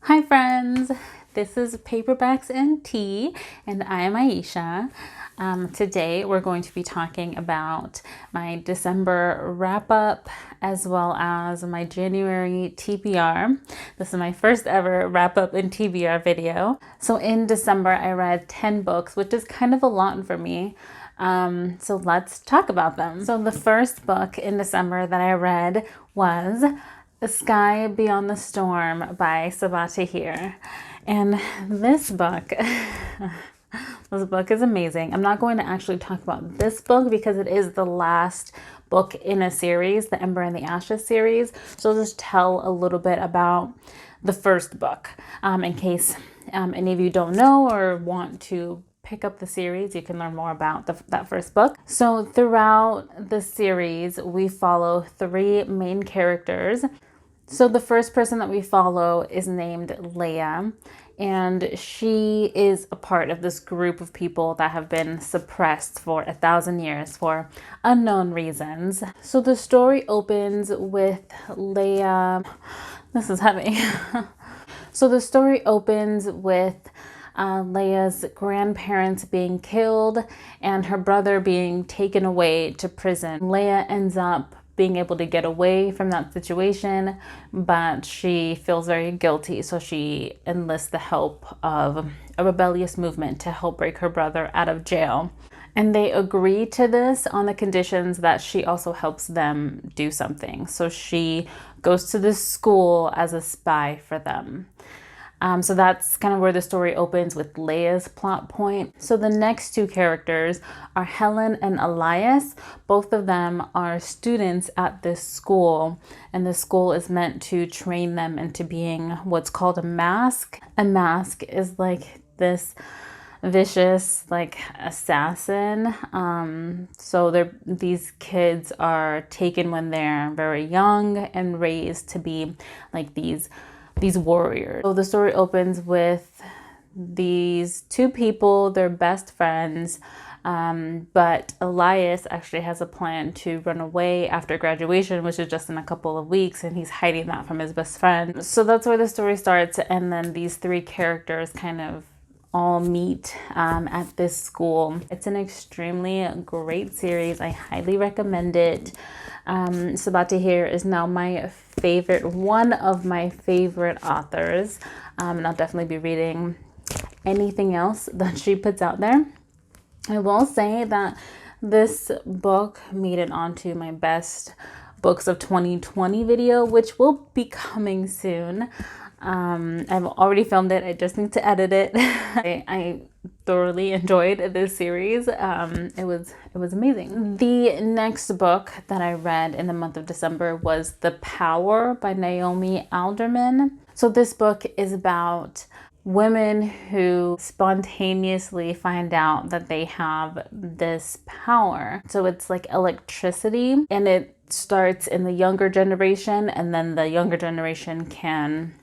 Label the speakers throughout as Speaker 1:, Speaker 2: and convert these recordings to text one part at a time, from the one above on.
Speaker 1: Hi friends, this is Paperbacks and Tea, and I am Aisha. Today we're going to be talking about my December wrap-up as well as my January TBR. This is my first ever wrap-up and TBR video. So in December I read 10 books, which is kind of a lot for me. So let's talk about them. So the first book in December that I read was The Sky Beyond the Storm by Sabaa Tahir. And this book, this book is amazing. I'm not going to actually talk about this book because it is the last book in a series, the Ember and the Ashes series. So I'll just tell a little bit about the first book in case any of you don't know or want to pick up the series. You can learn more about that first book. So throughout the series, we follow three main characters. So the first person that we follow is named Leia, and she is a part of this group of people that have been suppressed for 1,000 years for unknown reasons. So the story opens with Leia. This is heavy. So the story opens with Leia's grandparents being killed and her brother being taken away to prison. Leia ends up being able to get away from that situation, but she feels very guilty, so she enlists the help of a rebellious movement to help break her brother out of jail. And they agree to this on the conditions that she also helps them do something. So she goes to this school as a spy for them. So that's kind of where the story opens with Leia's plot point. So the next two characters are Helen and Elias. Both of them are students at this school, and the school is meant to train them into being what's called a mask. A mask is like this vicious assassin. So these kids are taken when they're very young and raised to be like these warriors. So the story opens with these two people, they're best friends, but Elias actually has a plan to run away after graduation, which is just in a couple of weeks, and he's hiding that from his best friend. So that's where the story starts, and then these three characters kind of all meet at this school. It's an extremely great series. I highly recommend it. Sabaa Tahir is now one of my favorite authors, and I'll definitely be reading anything else that she puts out there. I will say that this book made it onto my best books of 2020 video, which will be coming soon. I've already filmed it. I just need to edit it. I thoroughly enjoyed this series. It was amazing. The next book that I read in the month of December was The Power by Naomi Alderman. So this book is about women who spontaneously find out that they have this power. So it's like electricity, and it starts in the younger generation, and then the younger generation can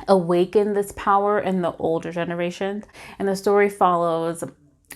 Speaker 1: awaken this power in the older generation. And the story follows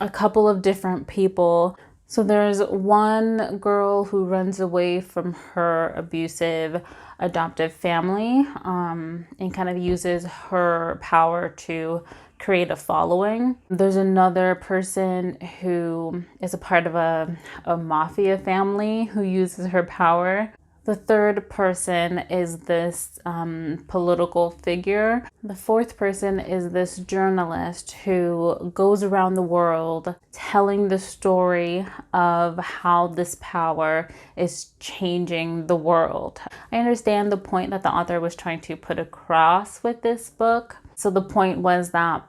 Speaker 1: a couple of different people. So there's one girl who runs away from her abusive adoptive family and kind of uses her power to create a following. There's another person who is a part of a mafia family who uses her power. The third person is this political figure. The fourth person is this journalist who goes around the world telling the story of how this power is changing the world. I understand the point that the author was trying to put across with this book. So the point was that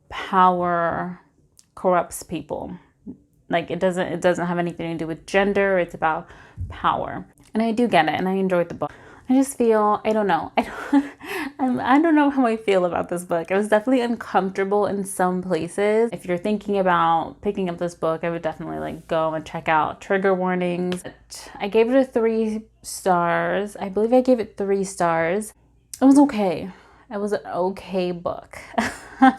Speaker 1: power corrupts people. Like it doesn't have anything to do with gender. It's about power. And I do get it, and I enjoyed the book. I just feel, I don't know. I don't know how I feel about this book. I was definitely uncomfortable in some places. If you're thinking about picking up this book, I would definitely go and check out trigger warnings. I gave it 3 stars. I believe I gave it 3 stars. It was okay. It was an okay book.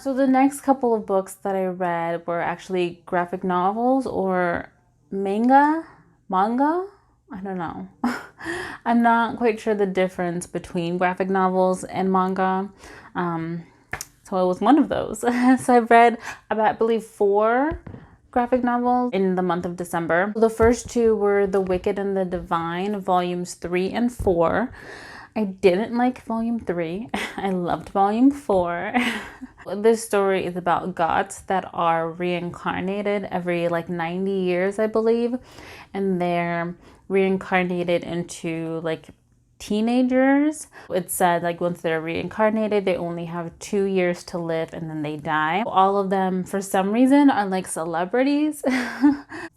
Speaker 1: So the next couple of books that I read were actually graphic novels or manga. I don't know. I'm not quite sure the difference between graphic novels and manga. So it was one of those. So I've read about, I believe, 4 graphic novels in the month of December. The first 2 were The Wicked and the Divine, volumes 3 and 4. I didn't like volume 3. I loved volume 4. This story is about gods that are reincarnated every like 90 years, I believe. And they're reincarnated into like teenagers. It said like once they're reincarnated, they only have 2 years to live and then they die. All of them, for some reason, are like celebrities.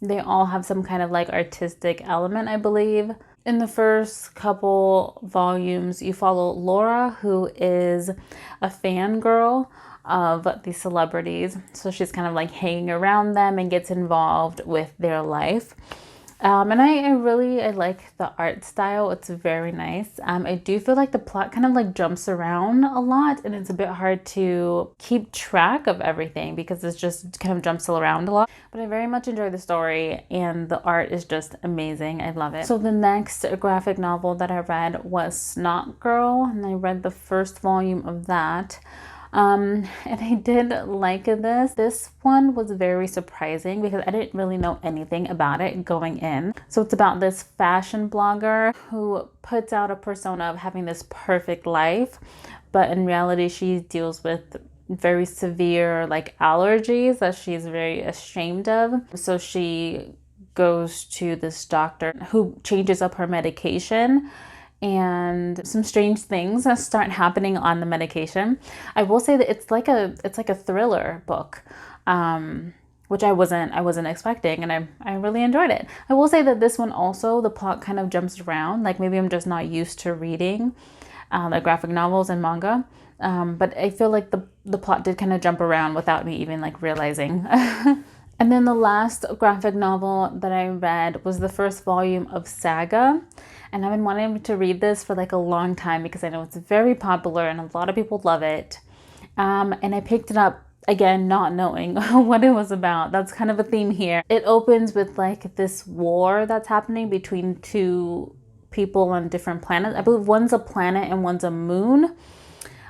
Speaker 1: They all have some kind of like artistic element, I believe. In the first couple volumes, you follow Laura, who is a fangirl of the celebrities. So she's kind of like hanging around them and gets involved with their life. And I like the art style. It's very nice. I do feel like the plot kind of like jumps around a lot and it's a bit hard to keep track of everything because it just kind of jumps around a lot. But I very much enjoy the story and the art is just amazing. I love it. So the next graphic novel that I read was Snot Girl, and I read the first volume of that. And I did like this. This one was very surprising because I didn't really know anything about it going in. So it's about this fashion blogger who puts out a persona of having this perfect life, but in reality she deals with very severe like allergies that she's very ashamed of. So she goes to this doctor who changes up her medication, and some strange things that start happening on the medication. I will say that it's like a thriller book, which I wasn't expecting, and I really enjoyed it. I will say that this one also, the plot kind of jumps around. Like maybe I'm just not used to reading like graphic novels and manga, but I feel like the plot did kind of jump around without me even like realizing. And then the last graphic novel that I read was the first volume of Saga. And I've been wanting to read this for like a long time because I know it's very popular and a lot of people love it. And I picked it up again, not knowing what it was about. That's kind of a theme here. It opens with like this war that's happening between 2 people on different planets. I believe one's a planet and one's a moon.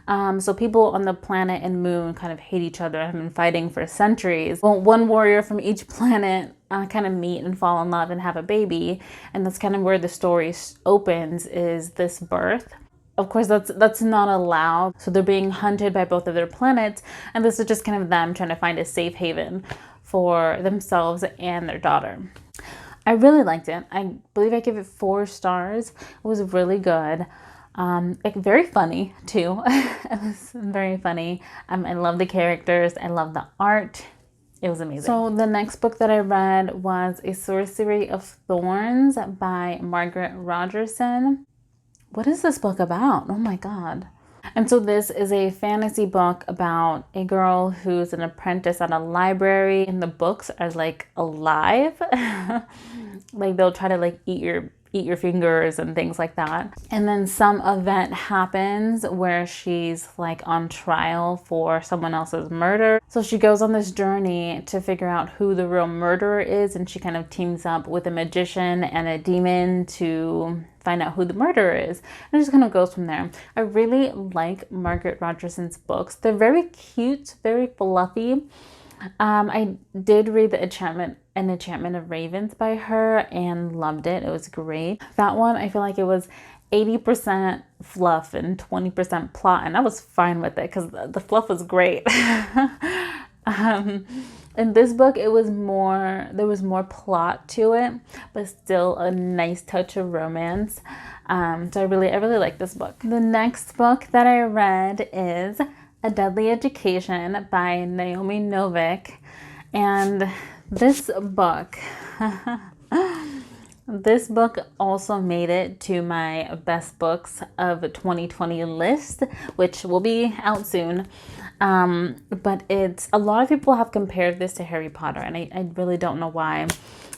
Speaker 1: So people on the planet and moon kind of hate each other and have been fighting for centuries. Well, one warrior from each planet kind of meet and fall in love and have a baby. And that's kind of where the story opens, is this birth. Of course, that's not allowed. So they're being hunted by both of their planets. And this is just kind of them trying to find a safe haven for themselves and their daughter. I really liked it. I believe I gave it 4 stars. It was really good. Very funny too. It was very funny. I love the characters. I love the art. It was amazing. So the next book that I read was A Sorcery of Thorns by Margaret Rogerson. What is this book about? Oh my God. And so this is a fantasy book about a girl who's an apprentice at a library, and the books are like alive. Like they'll try to like eat your fingers and things like that. And then some event happens where she's like on trial for someone else's murder. So she goes on this journey to figure out who the real murderer is, and she kind of teams up with a magician and a demon to find out who the murderer is. And it just kind of goes from there. I really like Margaret Rogerson's books. They're very cute, very fluffy. I did read The Enchantment of Ravens by her and loved it. It was great. That one, I feel like it was 80% fluff and 20% plot, and I was fine with it because the fluff was great. In this book, there was more plot to it, but still a nice touch of romance. So I really like this book. The next book that I read is A Deadly Education by Naomi Novik. And this book, this book also made it to my best books of 2020 list, which will be out soon. But a lot of people have compared this to Harry Potter, and I really don't know why.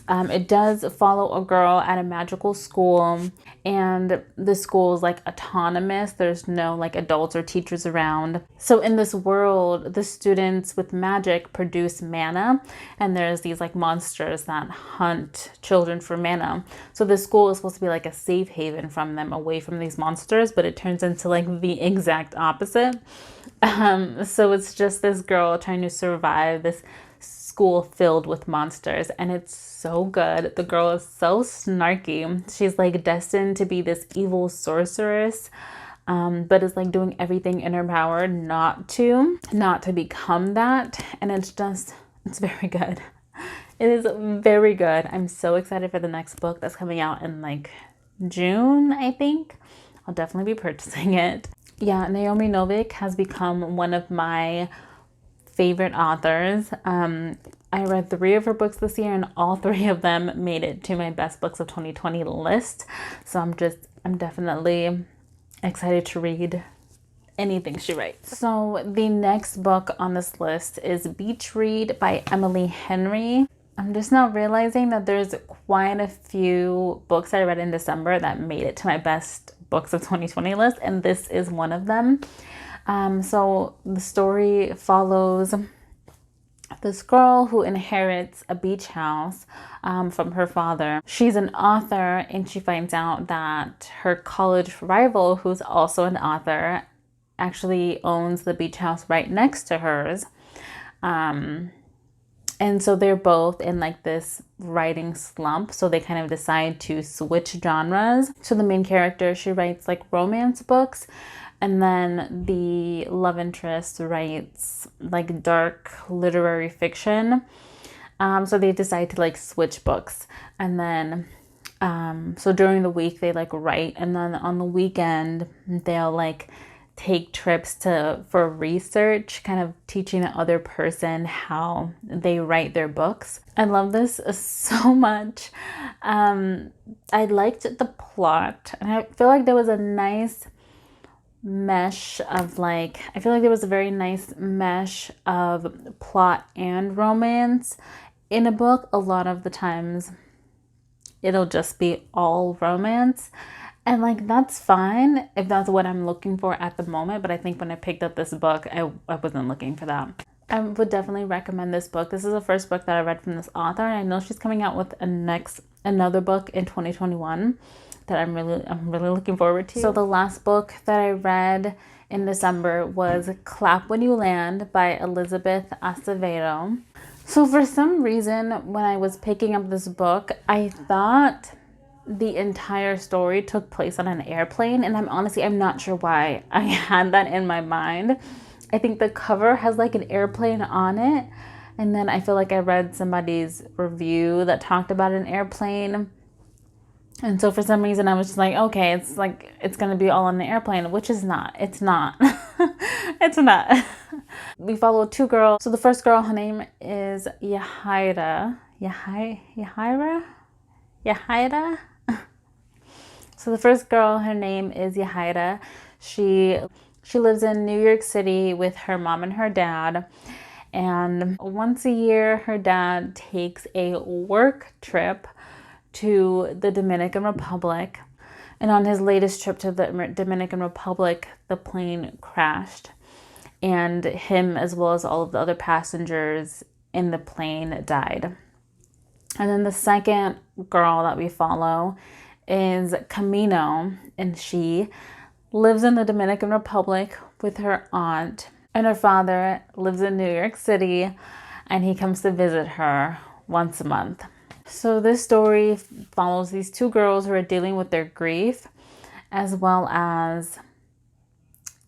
Speaker 1: It does follow a girl at a magical school, and the school is like autonomous. There's no like adults or teachers around. So in this world, the students with magic produce mana, and there's these like monsters that hunt children for mana. So the school is supposed to be like a safe haven from them, away from these monsters, but it turns into like the exact opposite. So it's just this girl trying to survive this school filled with monsters, and it's so good. The girl is so snarky. She's like destined to be this evil sorceress, but is like doing everything in her power not to become that. And it's very good. It is very good. I'm so excited for the next book that's coming out in like June, I think. I'll definitely be purchasing it. Yeah, Naomi Novik has become one of my favorite authors. I read 3 of her books this year, and all 3 of them made it to my best books of 2020 list. So I'm definitely excited to read anything she writes. So the next book on this list is Beach Read by Emily Henry. I'm just now realizing that there's quite a few books I read in December that made it to my best books of 2020 list, and this is one of them. So the story follows this girl who inherits a beach house from her father. She's an author, and she finds out that her college rival, who's also an author, actually owns the beach house right next to hers. And so they're both in like this writing slump. So they kind of decide to switch genres. So the main character, she writes like romance books. And then the love interest writes like dark literary fiction. So they decide to like switch books. And then, so during the week they like write. And then on the weekend, they'll like take trips for research, kind of teaching the other person how they write their books. I love this so much. I liked the plot, and I feel like there was a nice mesh of like, I feel like there was a very nice mesh of plot and romance in a book. A lot of the times it'll just be all romance. And like, that's fine if that's what I'm looking for at the moment. But I think when I picked up this book, I wasn't looking for that. I would definitely recommend this book. This is the first book that I read from this author. And I know she's coming out with another book in 2021 that I'm really looking forward to. So the last book that I read in December was Clap When You Land by Elizabeth Acevedo. So for some reason, when I was picking up this book, I thought the entire story took place on an airplane, and I'm not sure why I had that in my mind. I think the cover has like an airplane on it, and then I feel like I read somebody's review that talked about an airplane, and so for some reason I was just like, okay, it's gonna be all on the airplane, which is not. It's not. It's not. We follow 2 girls. So the first girl, her name is Yahira. So the first girl, her name is Yahira. She lives in New York City with her mom and her dad. And once a year, her dad takes a work trip to the Dominican Republic. And on his latest trip to the Dominican Republic, the plane crashed. And him, as well as all of the other passengers in the plane, died. And then the second girl that we follow is Camino, and she lives in the Dominican Republic with her aunt, and her father lives in New York City, and he comes to visit her once a month. So this story follows these 2 girls who are dealing with their grief, as well as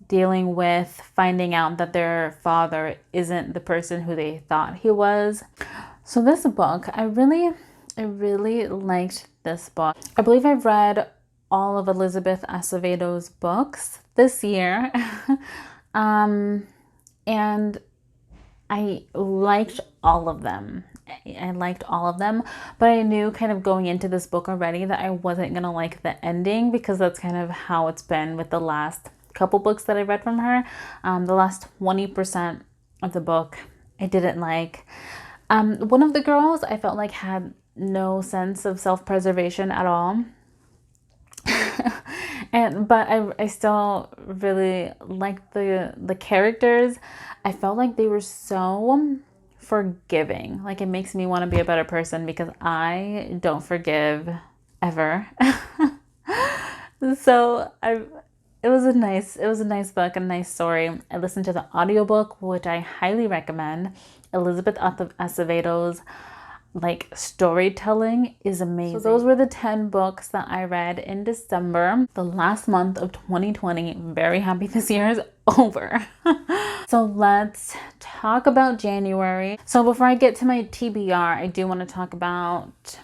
Speaker 1: dealing with finding out that their father isn't the person who they thought he was. So this book, I really liked this book. I believe I've read all of Elizabeth Acevedo's books this year. And I liked all of them. But I knew kind of going into this book already that I wasn't gonna like the ending, because that's kind of how it's been with the last couple books that I read from her. The last 20% of the book I didn't like. One of the girls I felt like had no sense of self-preservation at all. But I still really liked the characters. I felt like they were so forgiving. Like, it makes me want to be a better person because I don't forgive ever. So it was a nice book, a nice story. I listened to the audiobook, which I highly recommend. Elizabeth Acevedo's like storytelling is amazing. So those were the 10 books that I read in December, the last month of 2020. Very happy this year is over. So let's talk about January. So before I get to my TBR, I do want to talk about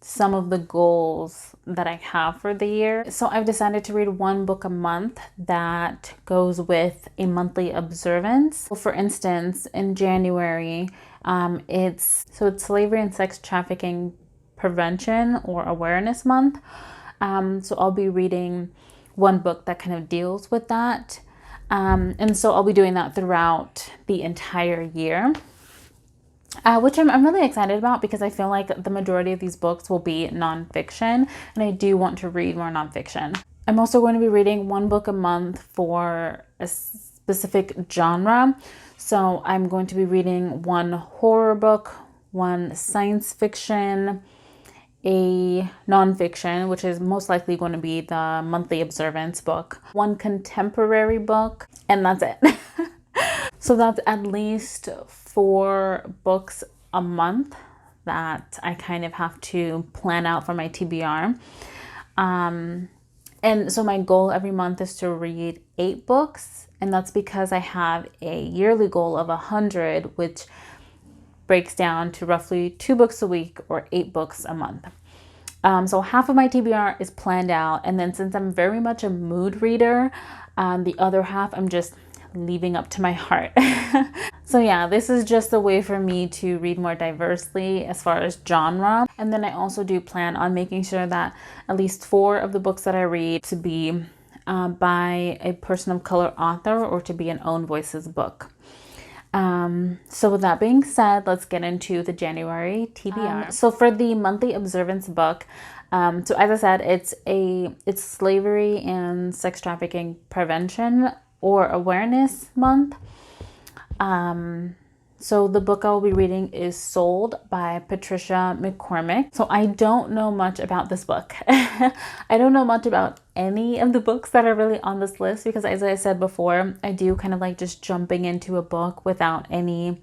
Speaker 1: some of the goals that I have for the year. So I've decided to read one book a month that goes with a monthly observance. So for instance, in January, it's Slavery and Sex Trafficking Prevention or Awareness Month. So I'll be reading one book that kind of deals with that. And so I'll be doing that throughout the entire year. Which I'm really excited about because I feel like the majority of these books will be nonfiction, and I do want to read more nonfiction. I'm also going to be reading one book a month for a specific genre. So I'm going to be reading one horror book, one science fiction, a nonfiction, which is most likely going to be the monthly observance book, one contemporary book, and that's it. So that's at least 4 books a month that I kind of have to plan out for my TBR. And so my goal every month is to read 8 books. And that's because I have a yearly goal of 100, which breaks down to roughly 2 books a week or 8 books a month. So half of my TBR is planned out. And then since I'm very much a mood reader, the other half I'm just leaving up to my heart. So yeah, this is just a way for me to read more diversely as far as genre. And then I also do plan on making sure that at least 4 of the books that I read to be by a person of color author or to be an own voices book. So with that being said, let's get into the January TBR. So for the monthly observance book, so as I said, it's Slavery and Sex Trafficking Prevention or Awareness Month. So the book I will be reading is Sold by Patricia McCormick. So I don't know much about this book. I don't know much about any of the books that are really on this list because, as I said before, I do kind of like just jumping into a book without any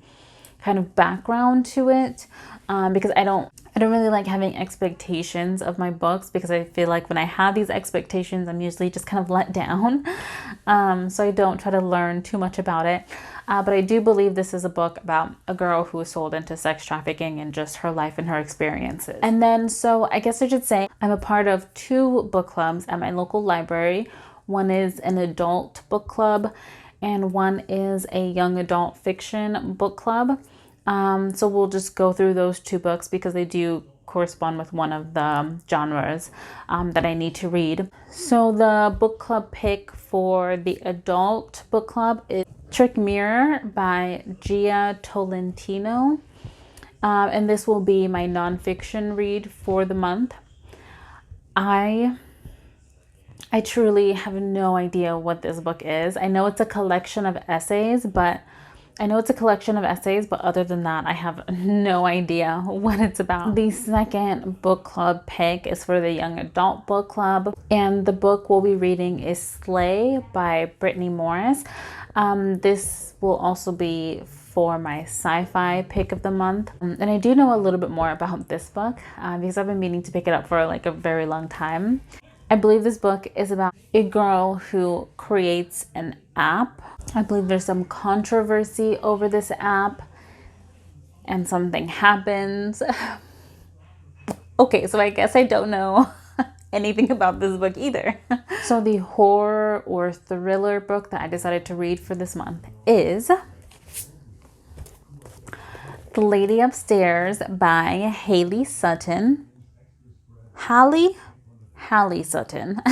Speaker 1: kind of background to it, because I don't really like having expectations of my books because I feel like when I have these expectations, I'm usually just kind of let down. So I don't try to learn too much about it. But I do believe this is a book about a girl who was sold into sex trafficking and just her life and her experiences. And then, so I guess I should say I'm a part of 2 book clubs at my local library. One is an adult book club and one is a young adult fiction book club. So we'll just go through those 2 books because they do correspond with one of the genres that I need to read. So the book club pick for the adult book club is Trick Mirror by Gia Tolentino. And this will be my nonfiction read for the month. I truly have no idea what this book is. I know it's a collection of essays, but other than that, I have no idea what it's about. The second book club pick is for the young adult book club, and the book we'll be reading is Slay by Brittany Morris. This will also be for my sci-fi pick of the month. And I do know a little bit more about this book because I've been meaning to pick it up for like a very long time. I believe this book is about a girl who creates an app. I believe there's some controversy over this app and something happens. Okay, so I guess I don't know anything about this book either. So the horror or thriller book that I decided to read for this month is The Lady Upstairs by Hallie Sutton. Hallie Sutton.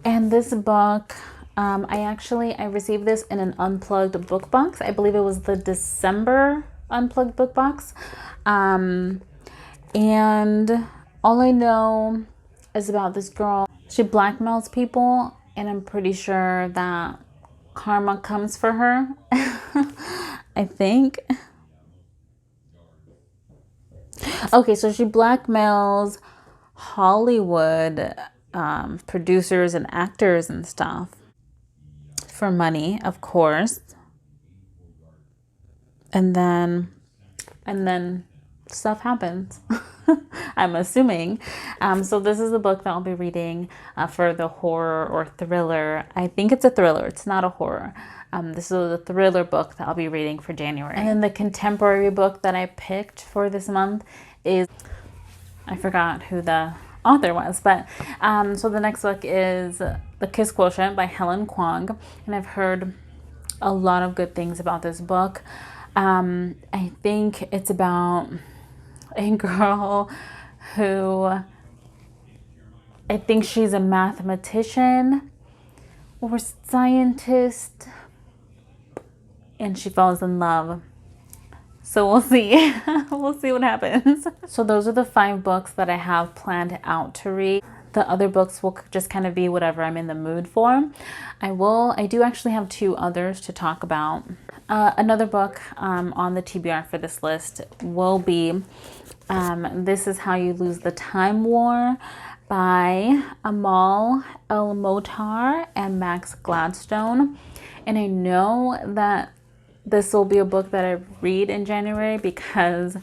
Speaker 1: And this book, I received this in an unplugged book box. I believe it was the December Unplugged Book Box. And all I know is about this girl. She blackmails people, and I'm pretty sure that karma comes for her. I think. Okay, so she blackmails Hollywood producers and actors and stuff for money, of course. And then stuff happens. I'm assuming. So this is the book that I'll be reading for the horror or thriller. I think it's a thriller. It's not a horror. This is the thriller book that I'll be reading for January. And then the contemporary book that I picked for this month is, I forgot who the author was, but so the next book is The Kiss Quotient by Helen Kwong, and I've heard a lot of good things about this book. I think it's about a girl who, I think she's a mathematician or scientist, and she falls in love. So we'll see. We'll see what happens. So those are the 5 books that I have planned out to read. The other books will just kind of be whatever I'm in the mood for. I do actually have 2 others to talk about. Another book on the TBR for this list will be This Is How You Lose the Time War by Amal El-Motar and Max Gladstone. And I know that this will be a book that I read in January because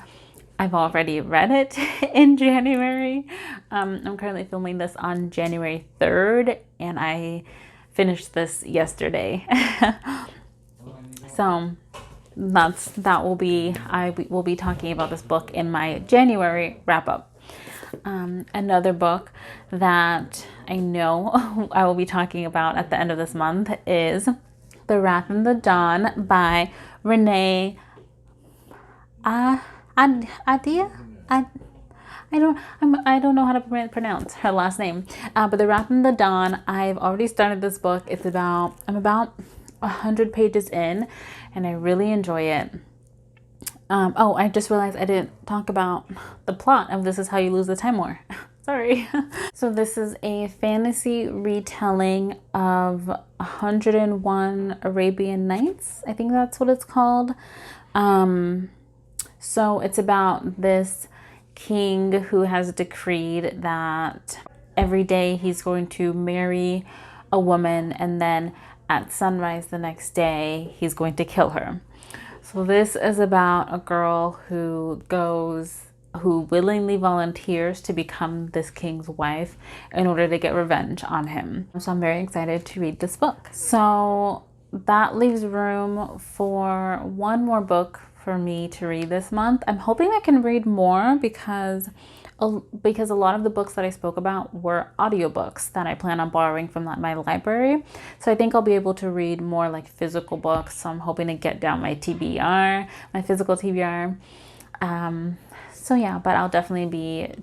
Speaker 1: I've already read it in January. I'm currently filming this on January 3rd, and I finished this yesterday. So I will be talking about this book in my January wrap up. Another book that I know I will be talking about at the end of this month is The Wrath and the Dawn by Renee Adia. I don't know how to pronounce her last name. But The Wrath and the Dawn, I've already started this book. I'm about 100 pages in, and I really enjoy it. Oh, I just realized I didn't talk about the plot of This Is How You Lose the Time War. Sorry. So this is a fantasy retelling of 101 Arabian Nights. I think that's what it's called. So it's about this king who has decreed that every day he's going to marry a woman, and then at sunrise the next day he's going to kill her. So this is about a girl who willingly volunteers to become this king's wife in order to get revenge on him. So I'm very excited to read this book. So that leaves room for one more book for me to read this month. I'm hoping I can read more because a lot of the books that I spoke about were audiobooks that I plan on borrowing from my library. So I think I'll be able to read more like physical books. So I'm hoping to get down my TBR, my physical TBR. So yeah, but I'll definitely be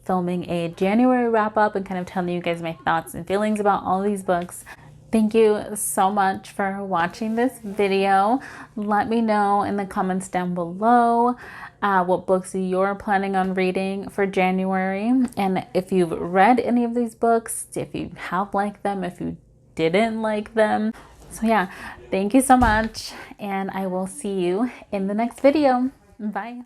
Speaker 1: filming a January wrap up and kind of telling you guys my thoughts and feelings about all these books. Thank you so much for watching this video. Let me know in the comments down below what books you're planning on reading for January. And if you've read any of these books, if you have liked them, if you didn't like them. So yeah, thank you so much. And I will see you in the next video. Bye.